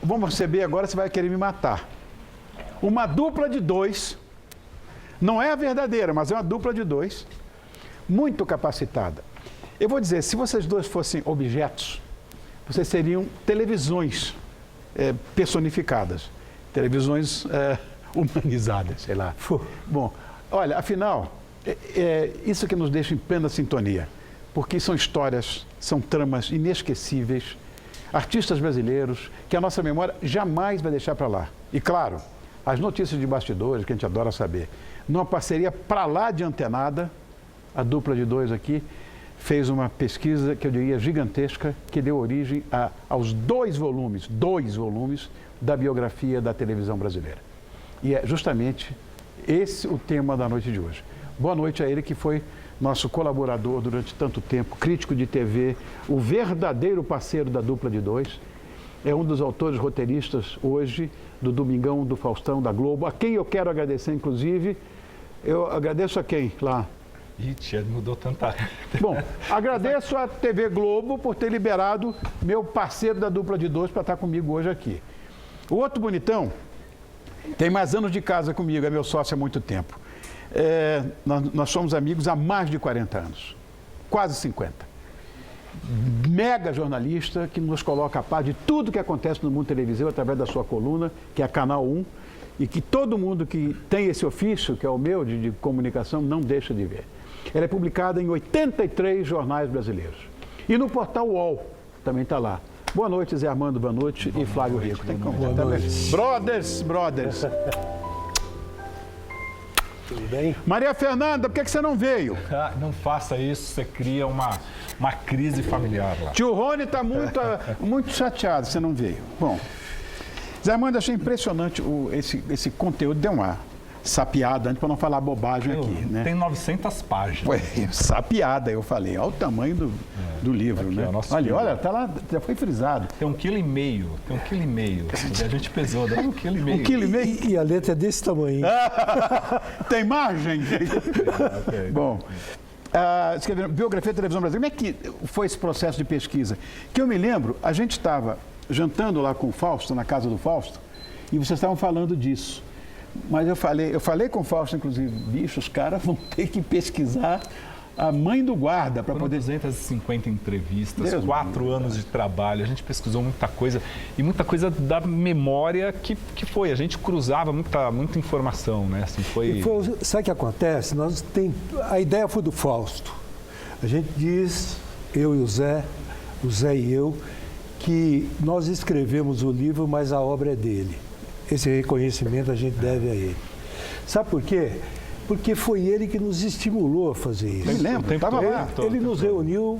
vamos receber agora, você vai querer me matar. Uma dupla de dois, não é a verdadeira, mas é uma dupla de dois, muito capacitada. Eu vou dizer, se vocês dois fossem objetos, vocês seriam televisões personificadas, televisões humanizadas, sei lá. Bom, olha, afinal, isso que nos deixa em plena sintonia, porque são histórias, são tramas inesquecíveis, artistas brasileiros que a nossa memória jamais vai deixar para lá. E claro, as notícias de bastidores, que a gente adora saber. Numa parceria para lá de antenada, a dupla de dois aqui fez uma pesquisa que eu diria gigantesca, que deu origem aos dois volumes da biografia da televisão brasileira. E é justamente esse o tema da noite de hoje. Boa noite a ele que foi nosso colaborador durante tanto tempo, crítico de TV, o verdadeiro parceiro da dupla de dois. É um dos autores roteiristas hoje do Domingão, do Faustão, da Globo, a quem eu quero agradecer, inclusive. Eu agradeço a quem lá? Ixi, mudou tanta... Bom, agradeço à TV Globo por ter liberado meu parceiro da dupla de dois para estar comigo hoje aqui. O outro bonitão tem mais anos de casa comigo, é meu sócio há muito tempo. Nós somos amigos há mais de 40 anos, quase 50. Mega jornalista que nos coloca a par de tudo que acontece no mundo televisivo através da sua coluna, que é Canal 1, e que todo mundo que tem esse ofício, que é o meu, de comunicação, não deixa de ver. Ela é publicada em 83 jornais brasileiros. E no portal UOL, também está lá. Boa noite, Zé Armando Vanucci e Flávio Rico. Tem como boa noite. Brothers. Tudo bem? Maria Fernanda, por que você não veio? Não faça isso, você cria uma crise familiar lá. Tio Rony está muito chateado, você não veio. Bom, Zé Armando, achei impressionante esse conteúdo, deu uma sapiada, para não falar bobagem aqui, né? Tem 900 páginas. Foi sapiada, eu falei, olha o tamanho do livro, aqui, né? Olha, tá lá, já foi frisado. Tem 1,5 kg. A gente pesou, dá 1,5 kg. 1,5 kg? E a letra é desse tamanho. Tem margem? Bom, escrevendo biografia da televisão brasileira, como é que foi esse processo de pesquisa? Que eu me lembro, a gente estava jantando lá com o Fausto, na casa do Fausto, e vocês estavam falando disso. Mas eu falei com o Fausto, inclusive, bicho, os caras vão ter que pesquisar a mãe do guarda para poder... 250 entrevistas, 4 anos de trabalho, a gente pesquisou muita coisa, e muita coisa da memória que foi, a gente cruzava muita informação, né? Assim, sabe o que acontece? A ideia foi do Fausto. A gente diz, eu e o Zé e eu, que nós escrevemos o livro, mas a obra é dele. Esse reconhecimento a gente deve a ele. Sabe por quê? Porque foi ele que nos estimulou a fazer isso. Eu lembro, estava lá. Ele nos reuniu,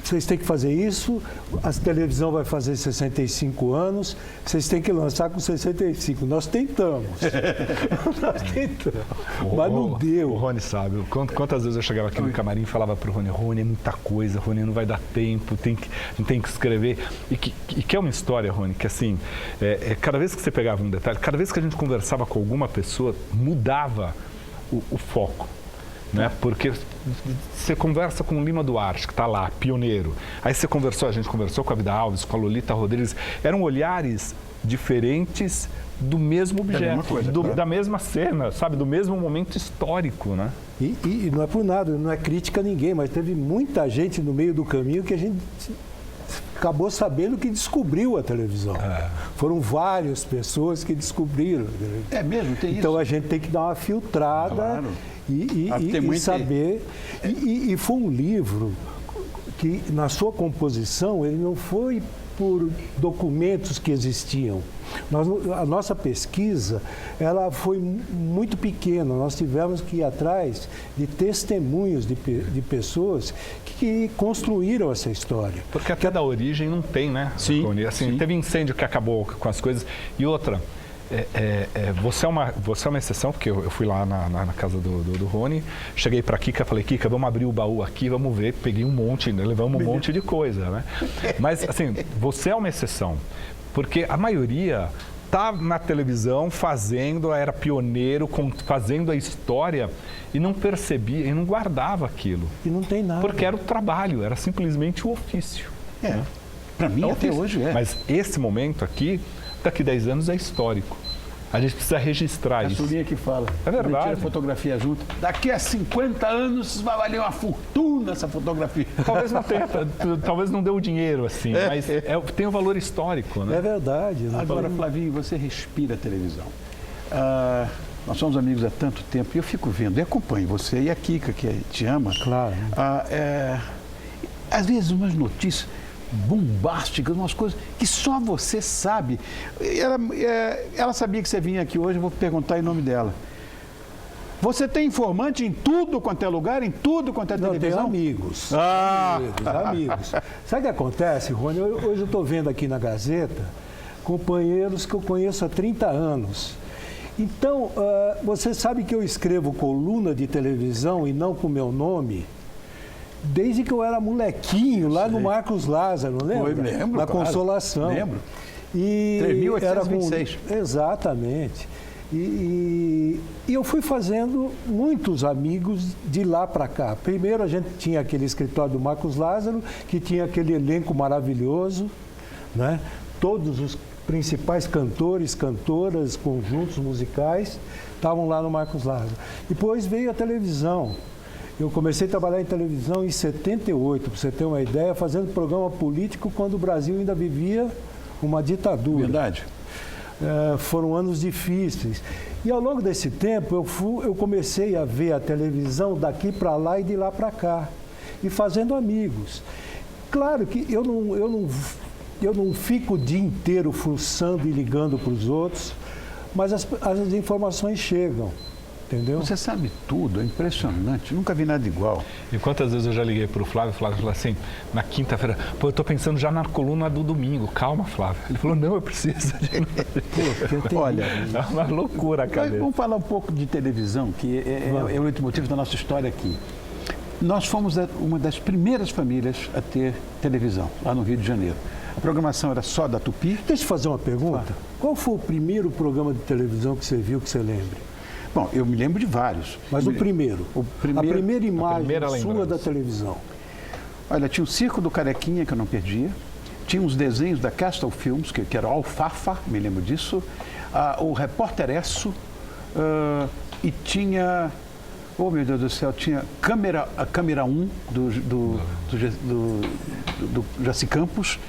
vocês têm que fazer isso, a televisão vai fazer 65 anos, vocês têm que lançar com 65. Nós tentamos. Mas não deu. O Rony sabe, quantas vezes eu chegava aqui no camarim e falava para o Rony, é muita coisa, Rony, não vai dar tempo, a gente tem que escrever. E que é uma história, Rony, que assim, cada vez que você pegava um detalhe, cada vez que a gente conversava com alguma pessoa, mudava o foco. Né? Porque você conversa com o Lima Duarte, que está lá, pioneiro. Aí a gente conversou com a Vida Alves, com a Lolita Rodrigues. Eram olhares diferentes do mesmo objeto, da mesma cena, sabe? Do mesmo momento histórico, né? E não é por nada, não é crítica a ninguém, mas teve muita gente no meio do caminho que a gente acabou sabendo que descobriu a televisão. Foram várias pessoas que descobriram. É mesmo? Tem isso? Então a gente tem que dar uma filtrada. Claro. E saber. E foi um livro que, na sua composição, ele não foi por documentos que existiam. A nossa pesquisa, ela foi muito pequena. Nós tivemos que ir atrás de testemunhos de pessoas que construíram essa história. Porque até da origem não tem, né? Sim. Assim, teve incêndio que acabou com as coisas. E outra... Você é uma exceção, porque eu fui lá na casa do Rony, cheguei para a Kika, falei, Kika, vamos abrir o baú aqui, vamos ver, peguei um monte, né, levamos um monte de coisa, né? Mas, assim, você é uma exceção, porque a maioria está na televisão era pioneiro, fazendo a história e não percebia, e não guardava aquilo. E não tem nada. Porque era o trabalho, era simplesmente o ofício. Para mim, até hoje é. Mas esse momento aqui, daqui 10 anos é histórico. A gente precisa registrar isso. A Sulinha que fala. É verdade. Tira a fotografia junto. Daqui a 50 anos vai valer uma fortuna essa fotografia. Talvez não tenha, talvez não dê o dinheiro assim, mas tem o valor histórico, né? É verdade. Agora, Flavinho, você respira a televisão. Nós somos amigos há tanto tempo e eu fico vendo, e acompanho você e a Kika, que te ama. Claro. Às vezes umas notícias bombásticas, umas coisas que só você sabe. Ela sabia que você vinha aqui hoje, eu vou perguntar em nome dela. Você tem informante em tudo quanto é lugar, em tudo quanto é televisão? Não, tenho amigos. Amigos. Sabe o que acontece, Rony? Hoje eu estou vendo aqui na Gazeta companheiros que eu conheço há 30 anos. Então, você sabe que eu escrevo coluna de televisão e não com meu nome desde que eu era molequinho, lá no Marcos Lázaro, não lembra? Lembro, na Consolação. Lembro. E 1826. Exatamente. E eu fui fazendo muitos amigos de lá para cá. Primeiro a gente tinha aquele escritório do Marcos Lázaro, que tinha aquele elenco maravilhoso, né? Todos os principais cantores, cantoras, conjuntos musicais estavam lá no Marcos Lázaro. Depois veio a televisão. Eu comecei a trabalhar em televisão em 78, para você ter uma ideia, fazendo programa político quando o Brasil ainda vivia uma ditadura. Verdade. Foram anos difíceis. E ao longo desse tempo eu comecei a ver a televisão daqui para lá e de lá para cá, e fazendo amigos. Claro que eu não fico o dia inteiro fuçando e ligando para os outros, mas as informações chegam. Entendeu? Você sabe tudo, é impressionante, nunca vi nada igual. E quantas vezes eu já liguei para o Flávio falou assim, na quinta-feira, eu estou pensando já na coluna do domingo, calma, Flávio. Ele falou, não, eu preciso de... Olha, é uma loucura, cara. Vamos falar um pouco de televisão, que é o leitmotiv da nossa história aqui. Nós fomos uma das primeiras famílias a ter televisão, lá no Rio de Janeiro. A programação era só da Tupi. Deixa eu fazer uma pergunta. Claro. Qual foi o primeiro programa de televisão que você viu, que você lembra? Bom, eu me lembro de vários. Mas a primeira imagem sua da televisão. Olha, tinha o Circo do Carequinha, que eu não perdia. Tinha uns desenhos da Castle Films, que era o Alfafa, me lembro disso. O Repórter Esso. E tinha... Oh, meu Deus do céu, tinha a câmera 1 do Jaci Campos.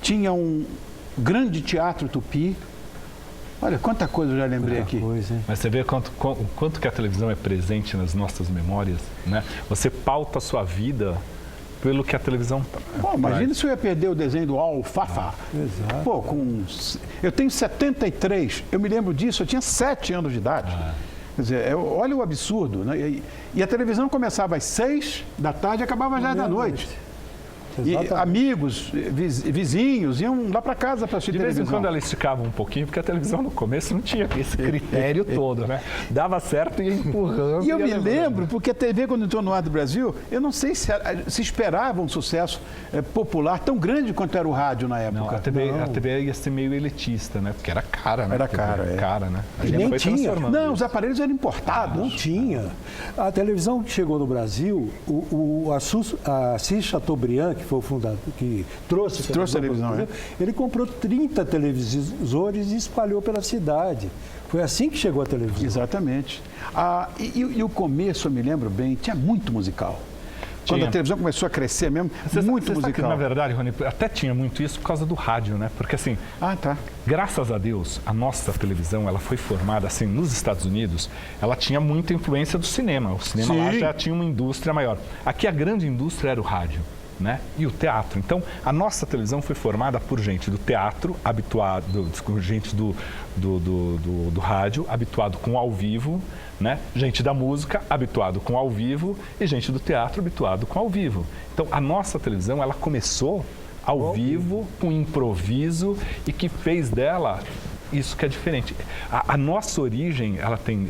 Tinha um grande teatro Tupi. Olha, quanta coisa eu já lembrei aqui. Mas você vê quanto que a televisão é presente nas nossas memórias, né? Você pauta a sua vida pelo que a televisão Pô, imagina se eu ia perder o desenho do Alfafa. Exato. Pô, eu tenho 73, eu me lembro disso, eu tinha 7 anos de idade. Quer dizer, olha o absurdo, né? E a televisão começava às 6 da tarde e acabava já da noite. E amigos, vizinhos, iam lá para casa para assistir televisão. De vez em quando ela esticava um pouquinho, porque a televisão no começo não tinha esse critério todo, né? Dava certo e ia empurrando. E eu me lembro, porque a TV, quando entrou no ar do Brasil, eu não sei se esperava um sucesso popular tão grande quanto era o rádio na época. Não, a TV ia ser meio elitista, né? Porque era cara, né? Era cara, né? A gente nem tinha. Não, os aparelhos eram importados. Não tinha. A televisão que chegou no Brasil, a Assis Chateaubriand, que foi o fundador, que trouxe a televisão, ele comprou 30 televisores e espalhou pela cidade. Foi assim que chegou a televisão. Exatamente. E o começo, eu me lembro bem, tinha muito musical. Quando a televisão começou a crescer mesmo, muito musical. Que, na verdade, Rony, até tinha muito isso por causa do rádio, né? Porque assim, graças a Deus, a nossa televisão, ela foi formada assim, nos Estados Unidos, ela tinha muita influência do cinema. O cinema lá já tinha uma indústria maior. Aqui a grande indústria era o rádio. Né? E o teatro. Então, a nossa televisão foi formada por gente do teatro, gente do rádio, habituado com ao vivo, né? Gente da música, habituado com ao vivo, e gente do teatro, habituado com ao vivo. Então, a nossa televisão, ela começou ao vivo, com improviso, e que fez dela isso que é diferente. A nossa origem, ela tem...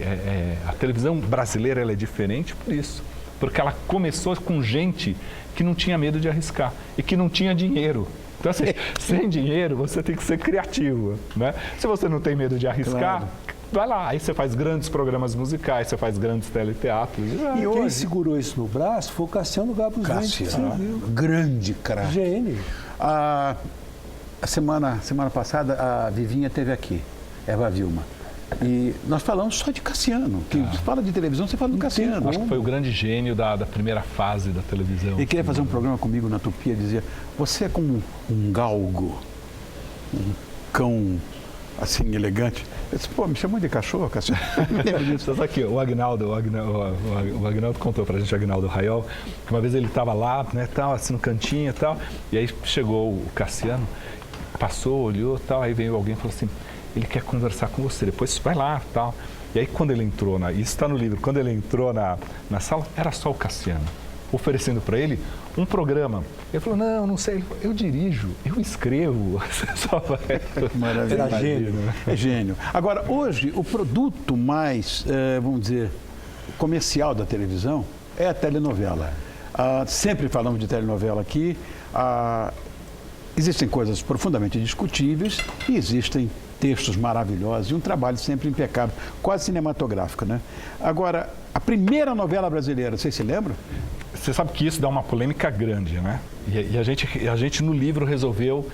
a televisão brasileira, ela é diferente por isso. Porque ela começou com gente que não tinha medo de arriscar e que não tinha dinheiro. Então, assim, sem dinheiro, você tem que ser criativo, né? Se você não tem medo de arriscar, vai lá. Aí você faz grandes programas musicais, você faz grandes teleteatros. E quem segurou isso no braço foi o Cassiano Gabus Mendes. Grande craque. Gênio. A semana passada, a Vivinha esteve aqui, Eva Vilma. E nós falamos só de Cassiano. Que você fala de televisão, você fala do Cassiano. Acho que foi o grande gênio da primeira fase da televisão. Ele queria fazer um programa comigo na Tupi, ele dizia, você é como um galgo, um cão, assim, elegante. Eu disse, pô, me chamou de cachorro, Cassiano. Só aqui, o Agnaldo contou pra gente, o Agnaldo Raiol, que uma vez ele estava lá, né, tal, assim, no cantinho e tal, e aí chegou o Cassiano, passou, olhou, tal, aí veio alguém e falou assim, ele quer conversar com você, depois vai lá, tal. E aí quando ele entrou, isso está no livro, quando ele entrou na sala, era só o Cassiano, oferecendo para ele um programa. Ele falou, não sei, eu dirijo, eu escrevo. Só vai. Maravilha. Era gênio. É gênio. Agora, hoje, o produto mais, vamos dizer, comercial da televisão é a telenovela. Sempre falamos de telenovela aqui. Existem coisas profundamente discutíveis e existem textos maravilhosos e um trabalho sempre impecável, quase cinematográfico, né? Agora, a primeira novela brasileira, vocês se lembram? Você sabe que isso dá uma polêmica grande, né? E a gente no livro resolveu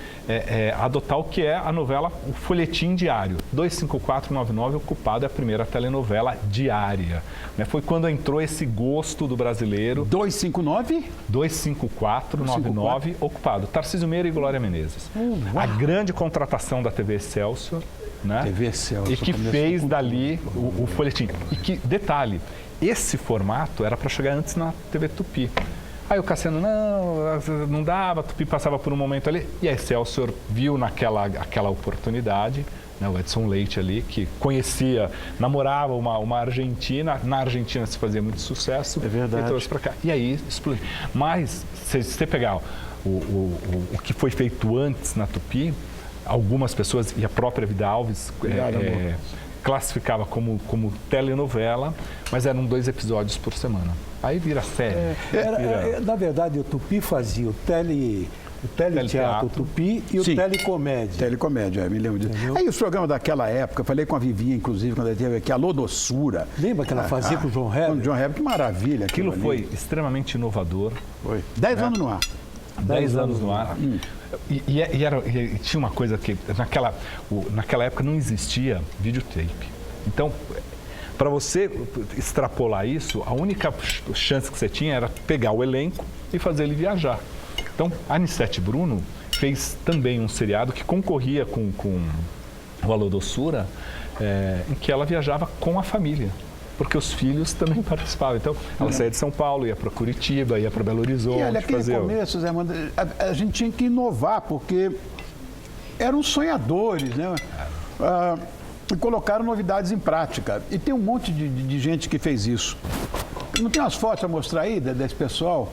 adotar o que é a novela, o folhetim diário. 25499, Ocupado, é a primeira telenovela diária. Né? Foi quando entrou esse gosto do brasileiro. 259? 25499, Ocupado. Tarcísio Meira e Glória Menezes. A grande contratação da TV Excelsior, né? TV Excelsior. E que fez dali o folhetim. E que, detalhe, esse formato era para chegar antes na TV Tupi. Aí o Cassiano, não dava, a Tupi passava por um momento ali. E a Excelsior viu aquela oportunidade, né, o Edson Leite ali, que conhecia, namorava uma argentina, na Argentina se fazia muito sucesso. É verdade. E trouxe para cá. E aí explodiu. Mas, se você pegar o que foi feito antes na Tupi, algumas pessoas, e a própria Vida Alves, classificava como telenovela, mas eram 2 episódios por semana. Aí vira série. Na verdade, o Tupi fazia o teleteatro Tupi e o telecomédia. Telecomédia, me lembro disso. Entendeu? Aí os programas daquela época, eu falei com a Vivinha, inclusive, quando ela teve aqui, Alô Doçura. Lembra que ela fazia com o João Heber? Com o João Heber, que maravilha. Aquilo ali. foi extremamente inovador. Foi. 10 anos no ar. 10 anos no ar. E tinha uma coisa que, naquela época não existia videotape. Então, para você extrapolar isso, a única chance que você tinha era pegar o elenco e fazer ele viajar. Então, a Anissete Bruno fez também um seriado que concorria com o Alô Doçura, em que ela viajava com a família, porque os filhos também participavam. Então, ela saía de São Paulo, ia para Curitiba, ia para Belo Horizonte. E olha, aquele começo, Zé Manda, a gente tinha que inovar, porque eram sonhadores, né? E colocaram novidades em prática. E tem um monte de gente que fez isso. Não tem umas fotos a mostrar aí desse pessoal?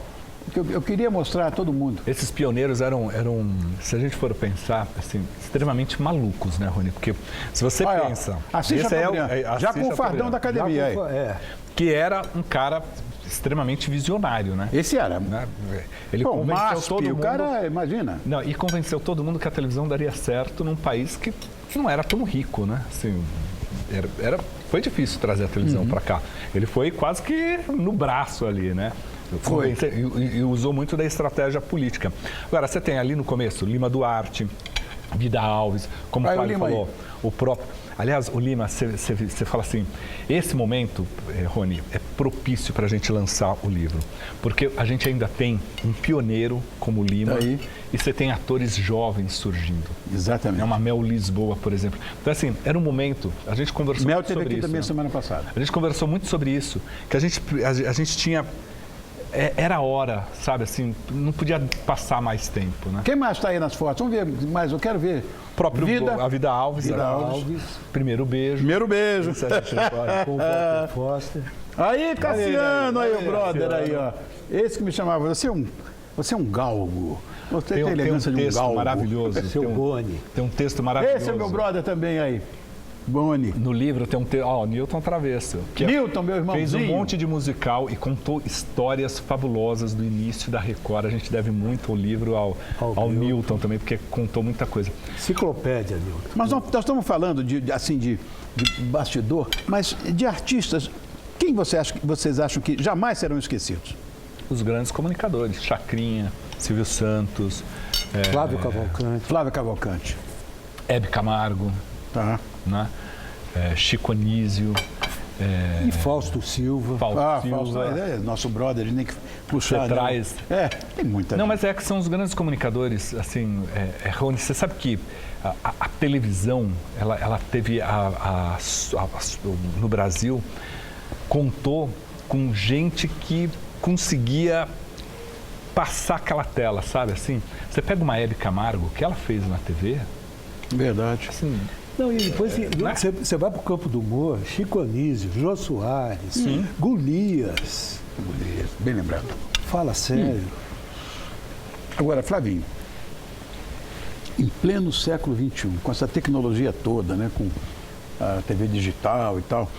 Que eu queria mostrar a todo mundo. Esses pioneiros eram, se a gente for pensar, assim, extremamente malucos, né, Rony? Porque se você pensa... Assiste já com o fardão da academia aí. Que era um cara extremamente visionário, né? Esse era. Né? Ele Pô, convenceu MASP, todo mundo... o cara, imagina. Não, e convenceu todo mundo que a televisão daria certo num país que não era tão rico, né? Assim, foi difícil trazer a televisão para cá. Ele foi quase que no braço ali, né? Foi. E usou muito da estratégia política. Agora, você tem ali no começo Lima Duarte, Vida Alves, como o Fábio falou, o próprio... Aliás, o Lima, você fala assim, esse momento, Rony, é propício para a gente lançar o livro, porque a gente ainda tem um pioneiro como o Lima e você tem atores jovens surgindo. Exatamente. Uma Mel Lisboa, por exemplo. Então, assim, era um momento, a gente conversou Mel muito sobre teve aqui isso. também semana passada. A gente conversou muito sobre isso, que a gente tinha... Era hora, sabe, assim, não podia passar mais tempo, né? Quem mais está aí nas fotos? Vamos ver mais, eu quero ver. A Vida Alves. Vida Alves. Primeiro beijo. Primeiro beijo. Com o Foster. Aí, Cassiano, aí o brother aí, ó. Esse que me chamava, você é um galgo. Você tem a elegância de um galgo. Maravilhoso. Seu Boni. Tem um texto maravilhoso. Esse é meu brother também aí. Boni. No livro tem um texto, Newton Travesso. Newton, meu irmãozinho. Fez um monte de musical e contou histórias fabulosas do início da Record. A gente deve muito o livro ao Newton também, porque contou muita coisa. Enciclopédia, Newton. Mas nós estamos falando de bastidor, mas de artistas, quem vocês acham que jamais serão esquecidos? Os grandes comunicadores, Chacrinha, Silvio Santos, Flávio Cavalcante. Flávio Cavalcante. Hebe Camargo, Tá. né? Chico Anísio. E Fausto Silva. Fausto Fausto, Silva. nosso brother, a gente tem que puxar. Você traz. Tem muita Não, gente. mas é que são os grandes comunicadores, assim, Rony, você sabe que a televisão, ela teve no Brasil, contou com gente que conseguia passar aquela tela, sabe, assim? Você pega uma Hebe Camargo, o que ela fez na TV, Verdade. assim... Não, e depois você vai para o campo do humor, Chico Anísio, Jô Soares, Golias. Bem lembrado. Fala sério. Agora, Flavinho, em pleno século XXI, com essa tecnologia toda, né, com a TV digital e tal,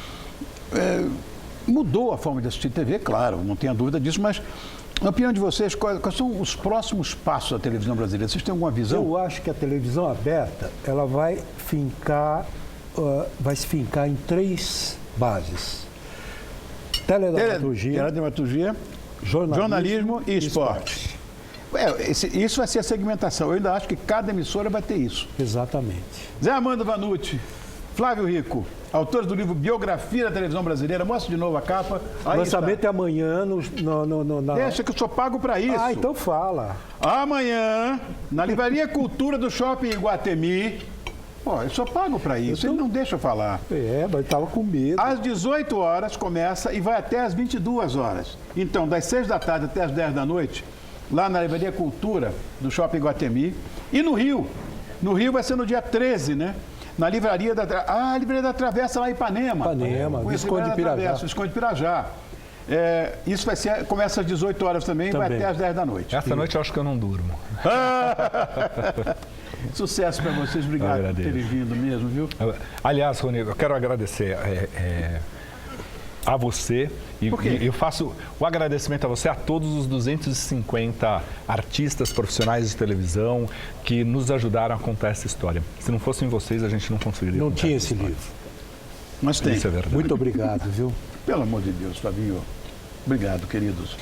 mudou a forma de assistir TV, claro, não tenha dúvida disso, mas, na opinião de vocês, quais são os próximos passos da televisão brasileira? Vocês têm alguma visão? Eu acho que a televisão aberta, ela vai se fincar em 3 bases. Teledramaturgia, jornalismo e esporte. Isso vai ser a segmentação. Eu ainda acho que cada emissora vai ter isso. Exatamente. Zé Armando Vanucci, Flávio Rico, autores do livro Biografia da Televisão Brasileira. Mostra de novo a capa. O lançamento é amanhã na... Deixa que eu sou pago para isso. Ah, então fala. Amanhã, na Livraria Cultura do Shopping Iguatemi. Pô, eu sou pago para isso, ele não deixa eu falar. Mas eu estava com medo. Às 18 horas começa e vai até às 22 horas. Então, das 6 da tarde até às 10 da noite, lá na Livraria Cultura do Shopping Iguatemi. E no Rio. No Rio vai ser no dia 13, né? Na Livraria da... a Livraria da Travessa lá em Ipanema. Visconde Pirajá. Visconde Pirajá. Isso vai ser, começa às 18 horas também, vai até às 10 da noite. Essa noite eu acho que eu não durmo. Sucesso para vocês, obrigado por terem vindo mesmo, viu? Aliás, Rony, eu quero agradecer a você e eu faço o agradecimento a você, a todos os 250 artistas profissionais de televisão que nos ajudaram a contar essa história. Se não fossem vocês, a gente não conseguiria. Não tinha esse livro. Mas tem. Isso é verdade. Muito obrigado, viu? Pelo amor de Deus, Flavinho. Obrigado, queridos.